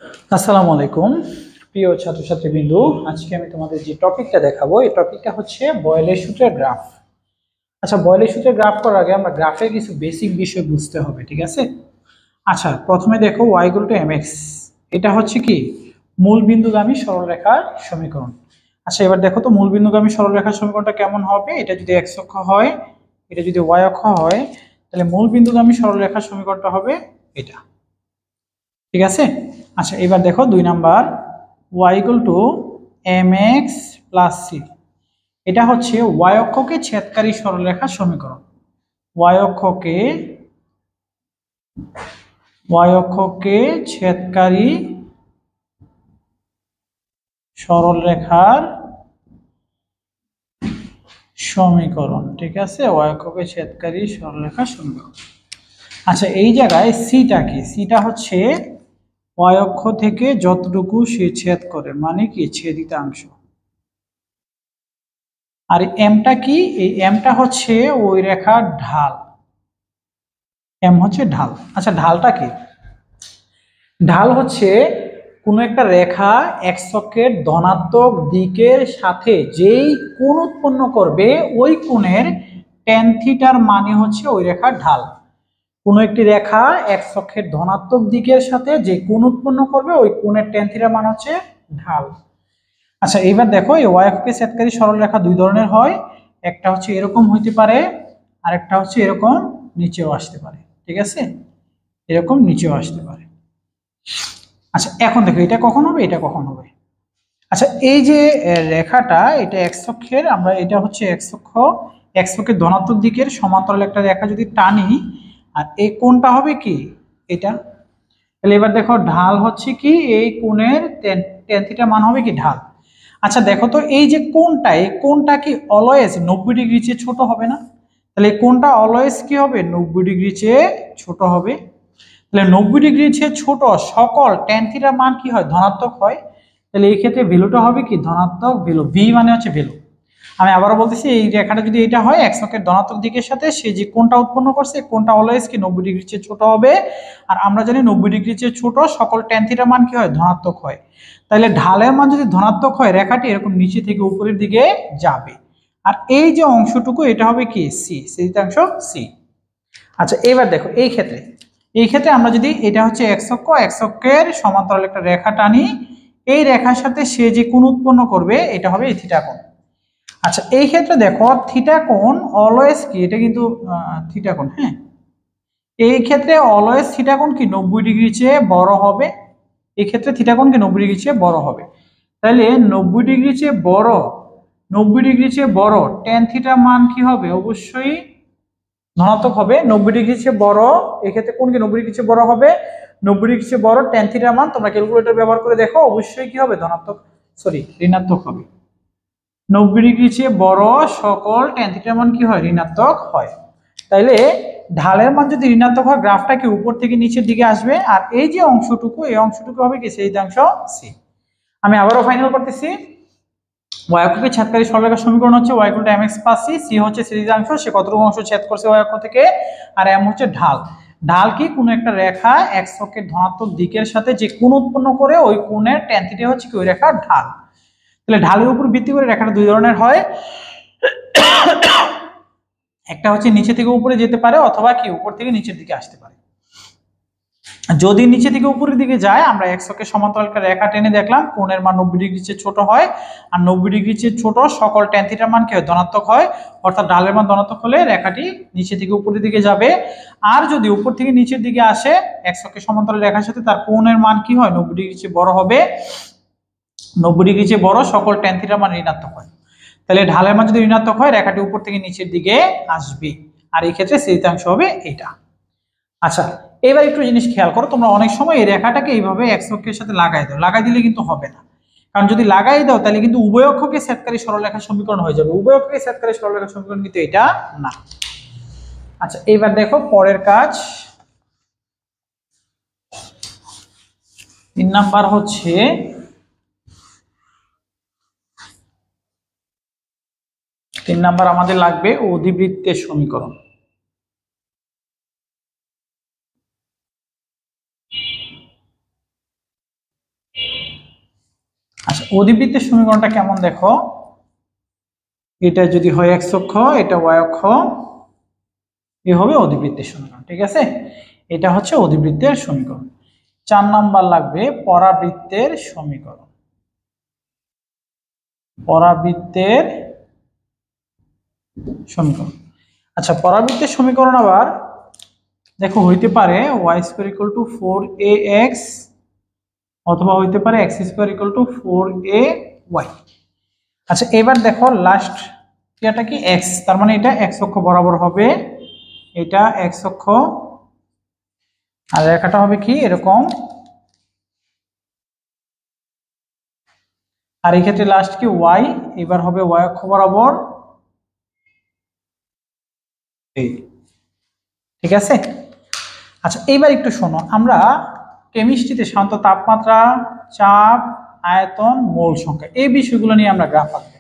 আসসালামু আলাইকুম প্রিয় ছাত্রছাত্রীবৃন্দ। আজকে আমি তোমাদের যে টপিকটা দেখাবো এই টপিকটা হচ্ছে বয়েলের সূত্রের গ্রাফ। আচ্ছা, বয়েলের সূত্রের গ্রাফ করার আগে আমরা গ্রাফের কিছু বেসিক বিষয় বুঝতে হবে, ঠিক আছে? আচ্ছা, প্রথমে দেখো y = mx, এটা হচ্ছে কি মূল বিন্দুগামী সরলরেখার সমীকরণ। আচ্ছা, এবার দেখো তো মূল বিন্দুগামী সরলরেখার সমীকরণটা কেমন হবে। এটা যদি x অক্ষ হয়, এটা যদি y অক্ষ হয়, তাহলে মূল বিন্দুগামী সরলরেখার সমীকরণটা হবে এটা, ঠিক আছে? আচ্ছা, এবার দেখো 2 নাম্বার, y = mx + c, এটা হচ্ছে y অক্ষকে ছেদকারী সরলরেখার সমীকরণ। y অক্ষকে ছেদকারী সরলরেখার সমীকরণ, ঠিক আছে? y অক্ষকে ছেদকারী সরলরেখার সমীকরণ। আচ্ছা, এই জায়গায় সিটা কি? সিটা হচ্ছে y অক্ষ থেকে যতটুকু সে ছেদ করে, মানে কি ছেদিতাংশ। আর এমটা কি? এই এমটা হচ্ছে ওই রেখার ঢাল। এম হচ্ছে ঢাল। আচ্ছা, ঢালটা কি? ঢাল হচ্ছে কোন একটা রেখা এক্স অক্ষের ধনাত্মক দিকের সাথে যেই কোণ উৎপন্ন করবে ওই কোণের ট্যান থিটার মানে হচ্ছে ওই রেখার ঢাল। কোন একটি রেখা এক্স অক্ষের ধনাত্মক দিকের সাথে যে কোণ উৎপন্ন করবে ওই কোণের ট্যান থিটার মান হচ্ছে ঢাল। আচ্ছা, এইবার দেখো এই y অক্ষকে ছেদকারী সরলরেখা দুই ধরনের হয়। একটা হচ্ছে এরকম হইতে পারে, আর একটা হচ্ছে এরকম নিচেও আসতে পারে, ঠিক আছে? এরকম নিচেও আসতে পারে। আচ্ছা, এখন দেখো এটা কখন হবে, এটা কখন হবে। আচ্ছা, এই যে রেখাটা, এটা এক্স অক্ষের, আমরা এটা হচ্ছে এক্স অক্ষ, এক্স অক্ষের ধনাত্মক দিকের সমান্তরাল একটা রেখা যদি টানি, আর এই কোণটা হবে কি এটা। তাহলে এবার দেখো ঢাল হচ্ছে কি এই কোণের ট্যান থিটা মান হবে কি ঢাল। আচ্ছা, দেখো তো এই যে কোণটা, এই কোণটা কি অলওয়েজ 90 ডিগ্রি চেয়ে ছোট হবে না? তাহলে এই কোণটা অলওয়েজ কি হবে 90 ডিগ্রি চেয়ে ছোট হবে। তাহলে 90 ডিগ্রি চেয়ে ছোট সকল ট্যান থিটার মান কি হয় ধনাত্মক হয়। তাহলে এই ক্ষেত্রে ভ্যালুটা হবে কি ধনাত্মক ভ্যালু, ভি মানে হচ্ছে ভ্যালু। আমি আবারও বলতেছি, এই রেখাটা যদি এটা হয় এক্স অক্ষের ধনাত্মক দিকের সাথে সে যে কোণটা উৎপন্ন করছে কোণটা অলওয়েজ কি 90 ডিগ্রি চেয়ে ছোট হবে। আর আমরা জানি 90 ডিগ্রি চেয়ে ছোট সকল ট্যান থিটার মান কি হয় ধনাত্মক হয়। তাহলে ঢালের মান যদি ধনাত্মক হয় রেখাটি এরকম নিচে থেকে উপরের দিকে যাবে। আর এই যে অংশটুকু এটা হবে কি সি, ছেদিতাংশ সি। আচ্ছা, এবার দেখো এই ক্ষেত্রে আমরা যদি এটা হচ্ছে এক্স অক্ষ, এক্স অক্ষের সমান্তরাল একটা রেখা টানি, এই রেখার সাথে সে যে কোণ উৎপন্ন করবে এটা হবে এই থিটা কোণ। আচ্ছা, এই ক্ষেত্রে দেখো থিটা কোণ অলওয়েজ কি, এটা কিন্তু থিটা কোণ, হ্যাঁ, এই ক্ষেত্রে অলওয়েজ থিটা কোণ কি 90 ডিগ্রি চেয়ে বড় হবে। এই ক্ষেত্রে থিটা কোণ কি 90 ডিগ্রি চেয়ে বড় হবে। তাহলে 90 ডিগ্রি চেয়ে বড়, 90 ডিগ্রি চেয়ে বড় ট্যান থিটা মান কি হবে অবশ্যই ধনাত্মক হবে। 90 ডিগ্রি চেয়ে বড়, এক্ষেত্রে কোন কি 90 ডিগ্রি চেয়ে বড় হবে, 90 ডিগ্রি চেয়ে বড় ট্যান থিটার মান তোমরা ক্যালকুলেটর ব্যবহার করে দেখো অবশ্যই কি হবে ধনাত্মক, সরি ঋণাত্মক হবে। 90 ডিগ্রি চেয়ে বড় সকল ট্যান থিটার মান কি হয় ঋণাত্মক হয়। তাইলে ঢালের মান যদি ঋণাত্মক হয় গ্রাফটা কি উপর থেকে নিচের দিকে আসবে, আর এই যে অংশটুকু এই অংশটুকু হবে কি ছেদিতাংশ সি। আমি আবারও ফাইনাল করতেছি, y অক্ষকে ছেদকারী সরলরেখার সমীকরণ হচ্ছে y = mx + c, c হচ্ছে ছেদিতাংশ, সে কতটুকু অংশ ছেদ করছে y অক্ষ থেকে, আর m হচ্ছে ঢাল। ঢাল কি কোন একটা রেখা x অক্ষের ধনাত্মক দিকের সাথে যে কোণ উৎপন্ন করে ওই কোণের ট্যান থিটা হচ্ছে কি ওই রেখার ঢাল। তাহলে ঢালের উপর ভিত্তি করে রেখাটা দুই ধরনের হয়, একটা হচ্ছে নিচে থেকে উপরে যেতে পারে অথবা কি উপর থেকে নিচের দিকে আসতে পারে। যদি নিচে থেকে উপরের দিকে যায় আমরা এক্স অক্ষের সমান্তরাল একটা রেখা টেনে দেখলাম কোণের মান 90 ডিগ্রি চেয়ে ছোট হয়, আর 90 ডিগ্রি চেয়ে ছোট সকল ট্যান থিটার মান কি হয় ধনাত্মক হয়, অর্থাৎ ঢালের মান ধনাত্মক হলে রেখাটি নিচে থেকে উপরের দিকে যাবে। আর যদি উপর থেকে নিচের দিকে আসে এক্স অক্ষের সমান্তরাল রেখার সাথে তার কোণের মান কি হয় 90 ডিগ্রি চেয়ে বড় হবে, 90 ডিগ্রি চেয়ে বড় সকল ট্যান থিটার মান ঋণাত্মক হয়। তাহলে ঢালের মান যদি ঋণাত্মক হয় রেখাটি উপর থেকে নিচের দিকে আসবে, আর এই ক্ষেত্রে ছেদিতাংশ হবে এটা। আচ্ছা, এবার একটু জিনিস খেয়াল করো, তোমরা অনেক সময় এই রেখাটাকে এইভাবে এক্স অক্ষের সাথে লাগাই দাও, লাগাই দিলে কিন্তু হবে না। কারণ যদি লাগাই দাও তাহলে কিন্তু উভয় অক্ষকে ছেদকারী সরলরেখার সমীকরণ হয়ে যাবে, উভয় অক্ষকে ছেদকারী সরলরেখার সমীকরণ কিন্তু এটা না। আচ্ছা, এবার দেখো পরের কাজ 3 নাম্বার হচ্ছে আমাদের লাগবে অধিবৃত্তের সমীকরণ। আচ্ছা, অধিবৃত্তের সমীকরণটা কেমন দেখো, এটা যদি হয় এক্স অক্ষ, এটা ওয়াই অক্ষ, এ হবে অধিবৃত্তের সমীকরণ। ঠিক আছে, এটা হচ্ছে অধিবৃত্তের সমীকরণ। 4 নাম্বার লাগবে পরাবৃত্তের সমীকরণ। পরাবৃত্তের সমীকরণ। আচ্ছা, পরাবৃত্তের সমীকরণ আবার দেখো হইতে পারে y square equal to 4ax অথবা হইতে পারে x square equal to 4ay। আচ্ছা, এবার দেখো লাস্ট ক্রিয়াটা কি x, তার মানে এটা x অক্ষ বরাবর হবে, এটা x অক্ষ, আর রেখাটা হবে কি এরকম, আর এই ক্ষেত্রে লাস্ট কি y, এবার হবে y অক্ষ বরাবর এই। ঠিক আছে। আচ্ছা, এইবার একটু শোনো, আমরা কেমিস্ট্রিতে সাধারণত তাপমাত্রা, চাপ, আয়তন, মোল সংখ্যা এই বিষয়গুলো নিয়ে আমরা গ্রাফ আঁকবো।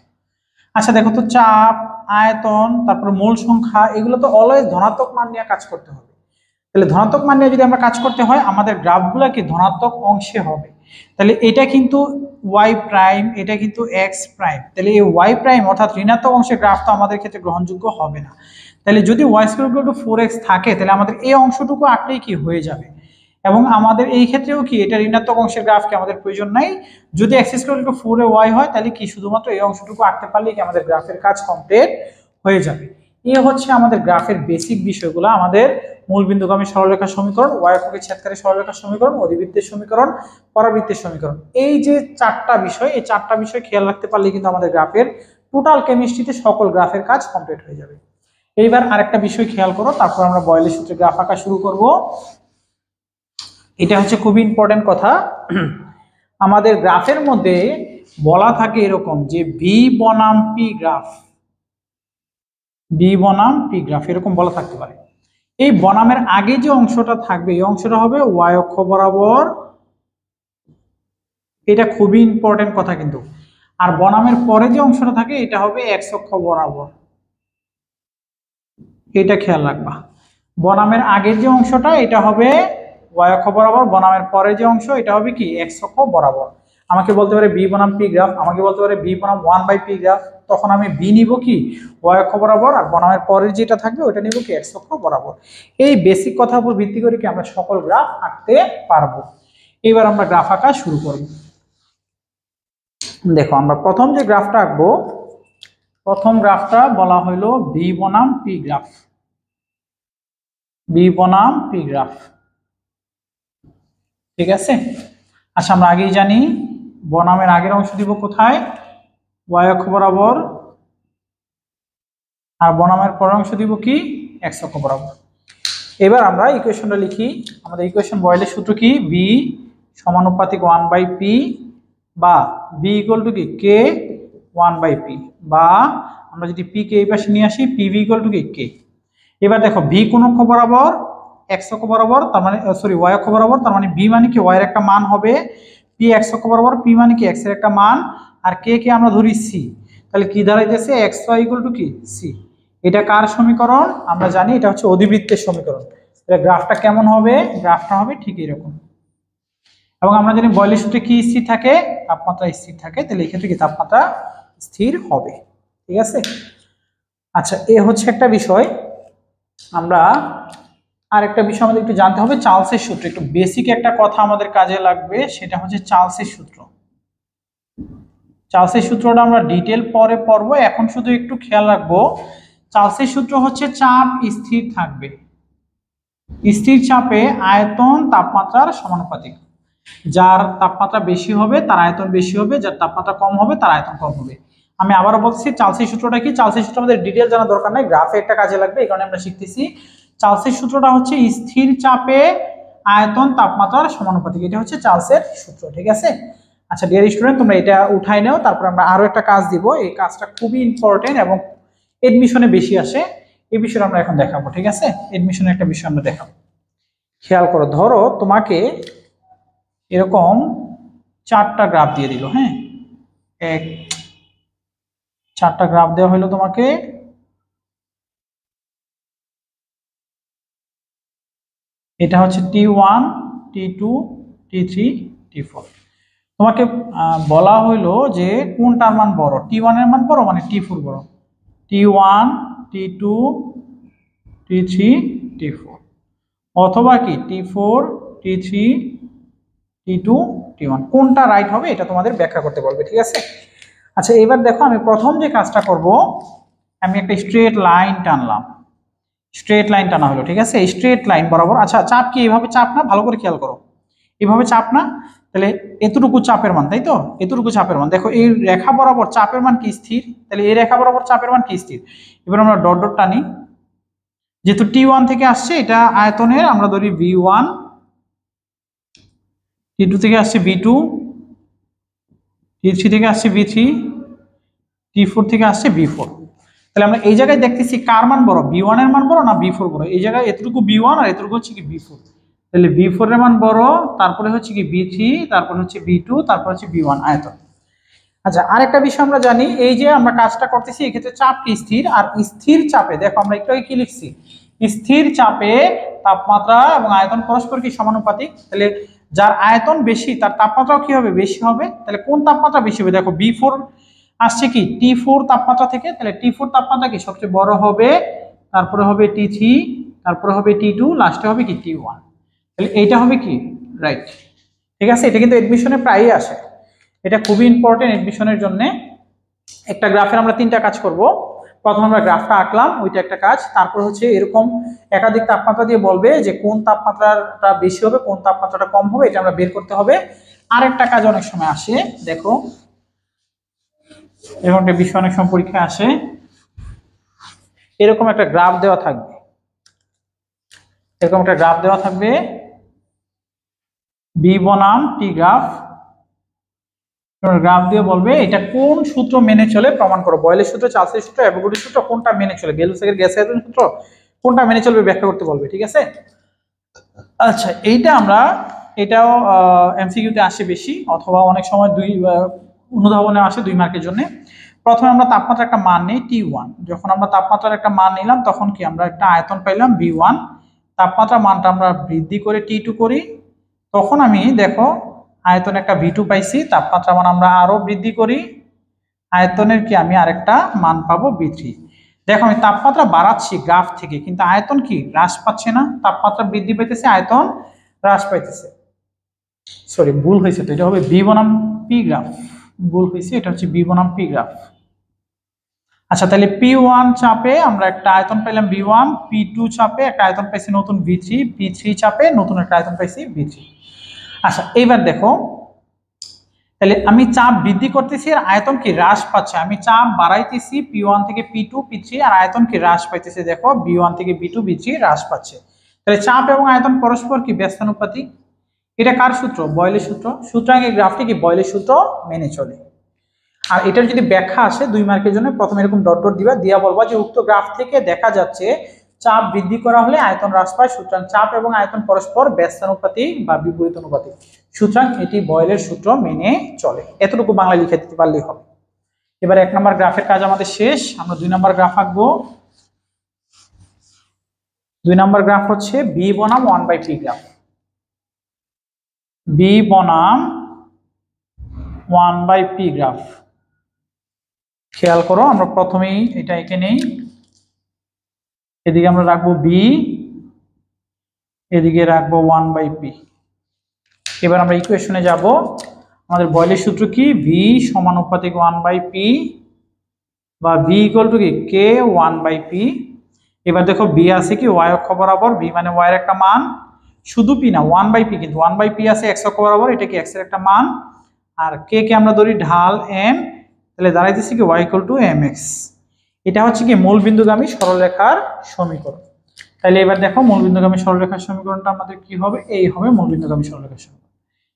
আচ্ছা দেখো তো, চাপ, আয়তন, তারপর মোল সংখ্যা, এগুলো তো অলওয়েজ ধনাত্মক মান নিয়ে কাজ করতে হবে। তাহলে ধনাত্মক মান নিয়ে যদি আমরা কাজ করতে হয়, আমাদের গ্রাফগুলো কি ধনাত্মক অংশে হবে। তাহলে এটা কিন্তু ওয়াই প্রাইম, এটা কিন্তু এক্স প্রাইম, তাহলে এই ওয়াই প্রাইম অর্থাৎ ঋণাত্মক অংশের গ্রাফ তো আমাদের ক্ষেত্রে গ্রহণযোগ্য হবে না। তাহলে যদি Y square equal to 4x থাকে, তাহলে আমাদের এই অংশটুকু আঁকলেই কি হয়ে যাবে, এবং আমাদের এই ক্ষেত্রেও কি এটা ঋণাত্মক অংশের গ্রাফ কি আমাদের প্রয়োজন নাই। যদি x square equal to 4ay হয়, তাহলে কি শুধুমাত্র এই অংশটুকু আঁকতে পারলেই কি আমাদের গ্রাফের কাজ কমপ্লিট হয়ে যাবে। এই হচ্ছে আমাদের গ্রাফের বেসিক বিষয়গুলো, আমাদের মূলবিন্দুগামী সরলরেখার সমীকরণ, ওয়াই অক্ষকে ছেদকারী সরলরেখার সমীকরণ, অধিবৃত্তের সমীকরণ, পরাবৃত্তের সমীকরণ। এই যে 4টা বিষয়, এই 4টা বিষয় খেয়াল রাখতে পারলে কিন্তু আমাদের গ্রাফের টোটাল কেমিস্ট্রিতে সকল গ্রাফের কাজ কমপ্লিট হয়ে যাবে। এইবার আরেকটা বিষয় খেয়াল করো, তারপর আমরা বয়েলের সূত্রে গ্রাফ আঁকা শুরু করব। এটা হচ্ছে খুবই ইম্পর্টেন্ট কথা। আমাদের গ্রাফের মধ্যে বলা থাকে এরকম যে বি বনাম পি গ্রাফ, বি বনাম পি গ্রাফ এরকম বলা থাকতে পারে। এই বনামের আগে যে অংশটা থাকবে, এই অংশটা হবে ওয়াই অক্ষ বরাবর, এটা খুবই ইম্পর্টেন্ট কথা কিন্তু। আর বনামের পরে যে অংশটা থাকে, এটা হবে এক্স অক্ষ বরাবর, এটা খেয়াল রাখবা। বনামের আগের যে অংশটা এটা হবে ওয়াই অক্ষ বরাবর, বনামের পরে যে অংশ এটা হবে কি এক্স অক্ষ বরাবর। আমাকে বলতে পারে বি বনাম পি গ্রাফ, আমাকে বলতে পারে বি বনাম 1/p গ্রাফ, তখন আমি বি নিব কি ওয়াই অক্ষ বরাবর, আর বনামের পরের যেটা থাকবে ওটা নিব কি এক্স অক্ষ বরাবর। এই বেসিক কথার উপর ভিত্তি করে কি আমরা সকল গ্রাফ আঁকতে পারবো। এবার আমরা গ্রাফ আঁকা শুরু করব। দেখো, আমরা প্রথম যে গ্রাফটা আঁকবো, প্রথম গ্রাফটা বলা হইলো বি বনাম পি গ্রাফ, বি বনাম পি গ্রাফ। ঠিক আছে। আচ্ছা, আমরা আগেই জানি বনামের আগের অংশ দিব কোথায়, ওয়াই অক্ষ বরাবর, আর বনামের পরের অংশ দিব কি এক্স অক্ষ বরাবর। এবার আমরা ইকুয়েশনটা লিখি। আমাদের ইকুয়েশন বয়েলের সূত্র কি, বি সমানুপাতিক 1/p, বা বি ইকুয়াল টু কি কে 1/p, বা আমরা যদি পি কে এই পাশে নিয়ে আসি, পি ভি ইকুয়াল টু কি কে। এবার দেখো ভি কোন অক্ষ বরাবর, এক্স অক্ষ বরাবর, তার মানে সরি ওয়াই অক্ষ বরাবর, তার মানে বি মানে কি ওয়াই এর একটা মান হবে, পি এক্স অক্ষ বরাবর, পি মানে কি এক্স এর একটা মান, আর কে কে আমরা ধরি সি। তাহলে কি দাঁড়াইতেছে এক্স ওয়াই ইকুয়াল টু কি সি। এটা কার সমীকরণ আমরা জানি, এটা হচ্ছে অধিবৃত্তের সমীকরণ। তাহলে গ্রাফটা কেমন হবে, গ্রাফটা হবে ঠিক এরকম। এবং আমরা জানি বয়েলের সূত্রে কি স্থির থাকে, তাপমাত্রা স্থির থাকে, তাহলে এই ক্ষেত্রে কি তাপমাত্রা স্থির হবে। ঠিক আছে। আচ্ছা, এ হচ্ছে একটা বিষয়। আমরা আরেকটা বিষয় আমাদের একটু জানতে হবে, চার্লসের সূত্র। একটু বেসিক একটা কথা আমাদের কাজে লাগবে, সেটা হচ্ছে চার্লসের সূত্র। চার্লসের সূত্রটা আমরা ডিটেল পরে পড়ব, এখন শুধু একটু খেয়াল রাখবো চার্লসের সূত্র হচ্ছে চাপ স্থির থাকবে, স্থির চাপে আয়তন তাপমাত্রার সমানুপাতিক। যার তাপমাত্রা বেশি হবে তার আয়তন বেশি হবে, যার তাপমাত্রা কম হবে তার আয়তন কম হবে। আমি আবারও বলছি চার্লসের সূত্রটা কি, চার্লসের সূত্র আমাদের ডিটেল জানা দরকার নাই, গ্রাফে একটা কাজে লাগবে, এই কারণে আমরা শিখতেছি। চার্লসের সূত্রটা হচ্ছে স্থির চাপে আয়তন তাপমাত্রার সমানুপাতিক, এটা হচ্ছে চার্লসের সূত্র। ঠিক আছে। আচ্ছা ডিয়ার স্টুডেন্ট, তোমরা এটা উঠাই নাও, তারপর আমরা আরো একটা কাজ দিব, এই কাজটা খুবই ইম্পর্টেন্ট এবং এডমিশনে বেশি আসে, এই বিষয়টা আমরা এখন দেখাবো। ঠিক আছে, এডমিশনের একটা বিষয় আমরা দেখাবো। খেয়াল করো, ধরো তোমাকে এরকম 4টা গ্রাফ দিয়ে দিল, হ্যাঁ, 4টা গ্রাফ দেওয়া হলো তোমাকে। এটা হচ্ছে T1, T2, T3, T4। তোমাকে বলা হইলো যে কোনটার মান বড়, T1 এর মান বড় মানে T4 বড়, T1 T2 T3 T4, অথবা কি T4 T3 T2 T1, কোনটা রাইট হবে এটা তোমাদের ব্যাখ্যা করতে বলবে, ঠিক আছে। আচ্ছা এবার দেখো আমি প্রথম যে কাজটা করব, আমি একটা স্ট্রেট লাইন টানলাম, স্ট্রেট লাইন টানা হলো, ঠিক আছে। স্ট্রেট লাইন বরাবর, আচ্ছা চাপ কি এইভাবে চাপ না, ভালো করে খেয়াল করো, এইভাবে চাপ না, তাহলে এতটুকু চাপের মান, তাই তো, এতটুকু চাপের মান, দেখো এই রেখা বরাবর চাপের মান কি স্থির, তাহলে এই রেখা বরাবর চাপের মান কি স্থির। এবার আমরা ডট ডট টানি, যেহেতু T1 থেকে আসছে এটা আয়তনের, আমরা ধরি V1, T2 থেকে আসছে V2, T3 থেকে আসছে V3, T4 থেকে আসছে V4। তাহলে আমরা এই জায়গায় দেখতেছি কার মান বড়, V1 এর মান বড় না V4 বড়, এই জায়গায় এতটুকু V1 আর এতটুকু হচ্ছে কি V4, তাহলে V4 এর মান বড়, তারপরে হচ্ছে কি V3, তারপরে হচ্ছে V2, তারপর হচ্ছে V1 আয়তন। আচ্ছা আরেকটা বিষয় আমরা জানি, এই যে আমরা কাজটা করতেছি এক্ষেত্রে চাপ কি স্থির, আর স্থির চাপে দেখো আমরা একটু আগে কি লিখছি, স্থির চাপে তাপমাত্রা এবং আয়তন পরস্পর কি সমানুপাতিক, তাহলে যার আয়তন বেশি তার তাপমাত্রাও কি হবে, বেশি হবে। তাহলে কোন তাপমাত্রা বেশি হবে, দেখো B4 আসছে কি T4 তাপমাত্রা থেকে, তাহলে T4 তাপমাত্রা কি সবচেয়ে বড় হবে, তারপরে হবে T3, তারপরে হবে T2, লাস্টে হবে কি T1, তাহলে এইটা হবে কি রাইট, ঠিক আছে। এটা কিন্তু এডমিশনে প্রায়ই আসে, এটা খুবই ইম্পর্টেন্ট এডমিশনের জন্য। একটা গ্রাফের আমরা তিনটা কাজ করব, প্রথম আমরা গ্রাফটা আঁকলাম, ওইটা একটা কাজ, তারপর হচ্ছে এরকম একাধিক তাপমাত্রা দিয়ে বলবে যে কোন তাপমাত্রাটা বেশি হবে কোন তাপমাত্রাটা কম হবে, এটা আমরা বের করতে হবে। আরেকটা কাজ অনেক সময় আসে, দেখো এরকম একটা বিষয় অনেক সময় পরীক্ষায় আসে, এরকম একটা গ্রাফ দেওয়া থাকবে, এরকম একটা গ্রাফ দেওয়া থাকবে B বনাম T গ্রাফ, গ্রাফ দিয়ে বলবে এটা কোন সূত্র মেনে চলে প্রমাণ করো, বয়েলের সূত্র, চার্লসের সূত্র, অ্যাভোগাড্রোর সূত্র, কোনটা মেনে চলে, গেলুসের গ্যাস আয়তন সূত্র, কোনটা মেনে চলবে ব্যাখ্যা করতে বলবে, ঠিক আছে। আচ্ছা এইটা আমরা, এটাও এমসিকিউতে আসে বেশি, অথবা অনেক সময় অনুধাবনে আসে 2 মার্কের জন্য। প্রথমে আমরা তাপমাত্রার একটা মান নেই T1, যখন আমরা তাপমাত্রার একটা মান নিলাম তখন কি আমরা একটা আয়তন পাইলাম V1, তাপমাত্রা মানটা আমরা বৃদ্ধি করে T2 করি, তখন আমি দেখো আয়তন একটা V2 পাইছি, তাপমাত্রা মান আমরা আরো বৃদ্ধি করি, আয়তনের কি আমি আরেকটা মান পাবো V3। দেখো আমি তাপমাত্রা বাড়াচ্ছি গ্রাফ থেকে, কিন্তু আয়তন কি হ্রাস পাচ্ছে না, তাপমাত্রা বৃদ্ধি পাইতেছে আয়তন হ্রাস পাইতেছে, সরি ভুল হয়েছে, তো এটা হবে B বনাম P গ্রাফ, ভুল হয়েছে, এটা হচ্ছে B বনাম P গ্রাফ। আচ্ছা তাহলে P1 চাপে আমরা একটা আয়তন পেলাম V1, P2 চাপে একটা আয়তন পাইছি নতুন V3, P3 চাপে নতুন একটা আয়তন পাইছি V3। আচ্ছা এইবার দেখো, তাহলে আমি চাপ বৃদ্ধি করতেছি আর আয়তন কি হ্রাস পাচ্ছে, আমি চাপ বাড়াইতেছি P1 থেকে P2 P3 আর আয়তন কি হ্রাস পাইতেছে, দেখো B1 থেকে B2 B3 হ্রাস পাচ্ছে, তাহলে চাপ এবং আয়তন পরস্পর কি ব্যস্তানুপাতিক। এটা কার সূত্র, বয়েলের সূত্র, সুতরাং এই গ্রাফটি কি বয়েলের সূত্র মেনে চলে। আর এটার যদি ব্যাখ্যা আসে 2 মার্কের জন্য, প্রথমে এরকম ডট ডট দিবা, দিয়া বলবা যে উক্ত গ্রাফ থেকে দেখা যাচ্ছে চাপ বৃদ্ধি করা হলে আয়তন হ্রাস পায়, সুতরাং চাপ এবং আয়তন পরস্পর ব্যস্তানুপাতিক বা বিপরীত অনুপাতিক, সুতরাং এটি বয়েলের সূত্র মেনে চলে। এতটুকু বাংলা লিখে দিতে পারলেই হবে। এবার 1 নম্বর গ্রাফের কাজ আমাদের শেষ, আমরা 2 নম্বর গ্রাফ আঁকবো। 2 নম্বর গ্রাফ হচ্ছে B বনাম 1/P গ্রাফ, B বনাম 1/P গ্রাফ। খেয়াল করো আমরা প্রথমেই এটা এঁকে নেই, এদিকে আমরা রাখবো B, এদিকে রাখবো 1/P। এবার আমরা ইকুয়েশনে যাব, আমাদের বয়েলের সূত্র কি, V সমানুপাতিক 1/P বা V ইকুয়াল টু কি K 1/P। এবার দেখো B আছে কি y অক্ষ বরাবর, V মানে y এর একটা মান, শুধু P না 1/P, কিন্তু 1/P আছে x অক্ষ বরাবর, এটা কি x এর একটা মান, আর K কে আমরা ধরি ঢাল M, তাহলে দাঁড়াইতেছি কি y ইকুয়াল টু mx। এটা হচ্ছে কি মূলবিন্দুগামী সরলরেখার সমীকরণ। তাহলে এবার দেখো মূলবিন্দুগামী সরলরেখার সমীকরণটা আমাদের কি হবে, এই হবে মূলবিন্দুগামী সরলরেখার সমীকরণ।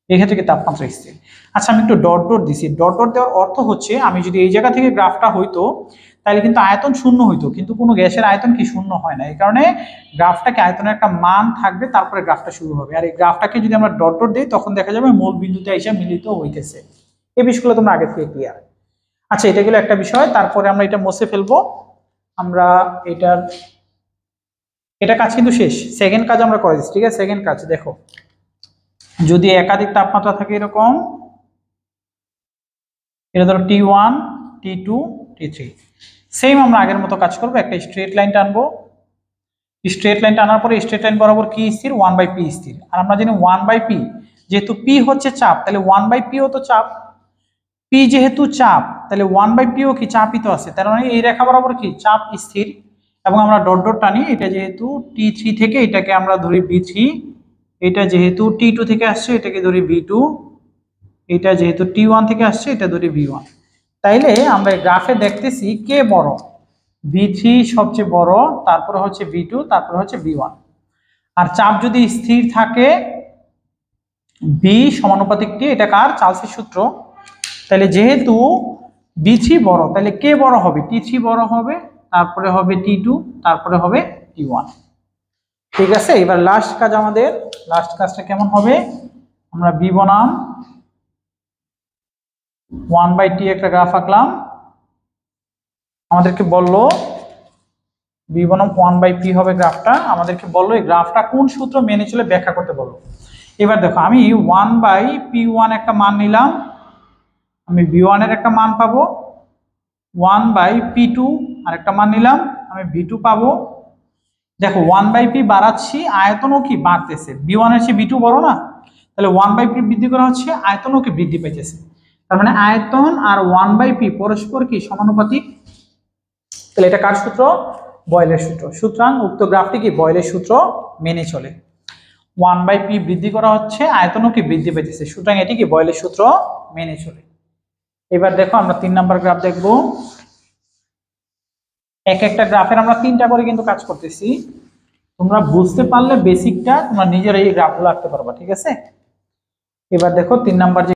এক্ষেত্রে কি তাপমাত্রা স্থির। আচ্ছা আমি একটু ডট ডট দিছি, ডট ডট দেওয়ার অর্থ হচ্ছে আমি যদি এই জায়গা থেকে গ্রাফটা হইতো তাহলে কিন্তু আয়তন শূন্য হইতো, কিন্তু কোনো গ্যাসের আয়তন কি শূন্য হয় না, এই কারণে গ্রাফটাকে আয়তনের একটা মান থাকবে, তারপরে গ্রাফটা শুরু হবে। আর এই গ্রাফটাকে যদি আমরা ডট ডট দিই তখন দেখা যাবে মূল বিন্দুতে এসে মিলিত হইতেছে। এই বিষয়গুলো তোমরা আগে থেকে ক্লিয়ার। আচ্ছা এটা গেল একটা বিষয়, তারপরে আমরা এটা মুছে ফেলবো। আমরা এটা কাজ কিন্তু শেষ, সেকেন্ড কাজ আমরা করে দিচ্ছি, ঠিক আছে। সেকেন্ড কাজ দেখো, যদি একাধিক তাপমাত্রা থাকে এরকম, এটা ধরো T1 T2 T3। সেম আমরা আগের মতো কাজ করবো, একটা স্ট্রেট লাইন টানবো, স্ট্রেট লাইন টানার পরে স্ট্রেট লাইন বরাবর কি স্থির, 1/p স্থির। আর আমরা জানি 1/p, যেহেতু p হচ্ছে চাপ তাহলে 1/p ও তো চাপ, p যেহেতু চাপ তাহলে 1/p ও কি চাপই তো আছে, তার মানে এই রেখা বরাবর কি চাপ স্থির। এবং আমরা ডট ডট টানি, এটা যেহেতু T3 থেকে এটাকে আমরা ধরি B3, এটা যেহেতু T2 থেকে আসছে এটাকে ধরি B2, এটা যেহেতু T1 থেকে আসছে এটা ধরি B1। তাইলে আমরা গ্রাফে দেখতেছি কে বড়, B3 সবচেয়ে বড়, তারপরে হচ্ছে B2, তারপরে হচ্ছে B1। আর চাপ যদি স্থির থাকে B সমানুপাতিক T, এটা কার, চার্লসের সূত্র। তাহলে যেহেতু B3 বড় তাহলে কে বড় হবে, T3 বড় হবে, তারপরে হবে T2, তারপরে হবে T1। ঠিক আছে, এবার লাস্ট কাজ, আমাদের লাস্ট কাজটা কেমন হবে, আমরা B বনাম 1/t একটা গ্রাফ আঁকলাম। আমাদেরকে বললো b বনাম 1/p হবে গ্রাফটা, আমাদেরকে বললো এই গ্রাফটা কোন সূত্র মেনে চলে ব্যাখ্যা করতে বললো। এবার দেখো আমি 1/p1 একটা মান নিলাম, আমি b1 এর একটা মান পাবো, 1/p2 আর একটা মান নিলাম, আমি b2 পাবো। দেখো 1/p বাড়াচ্ছি, আয়তনও কি বাড়তেছে, b1 এর চেয়ে b2 বড় না, তাহলে 1/p বৃদ্ধি করা হচ্ছে, আয়তনও কি বৃদ্ধি পাইতেছে। তার মানে আয়তন আর 1/p পরস্পর কি সমানুপাতিক। তাহলে এটা কার সূত্র, বয়েলের সূত্র। সুতরাং উক্ত গ্রাফটি কি বয়েলের সূত্র মেনে চলে। 1/p বৃদ্ধি করা হচ্ছে, আয়তনও কি বৃদ্ধি পেতেছে, সুতরাং এটি কি বয়েলের সূত্র মেনে চলে। এবার দেখো আমরা 3 নাম্বার গ্রাফ দেখব। এক একটা গ্রাফের আমরা 3টা করে কিন্তু কাজ করতেছি, তোমরা বুঝতে পারলে বেসিকটা তোমরা নিজেরা এই গ্রাফগুলো আঁকতে পারবা। ঠিক আছে, এবার দেখো 3 নাম্বার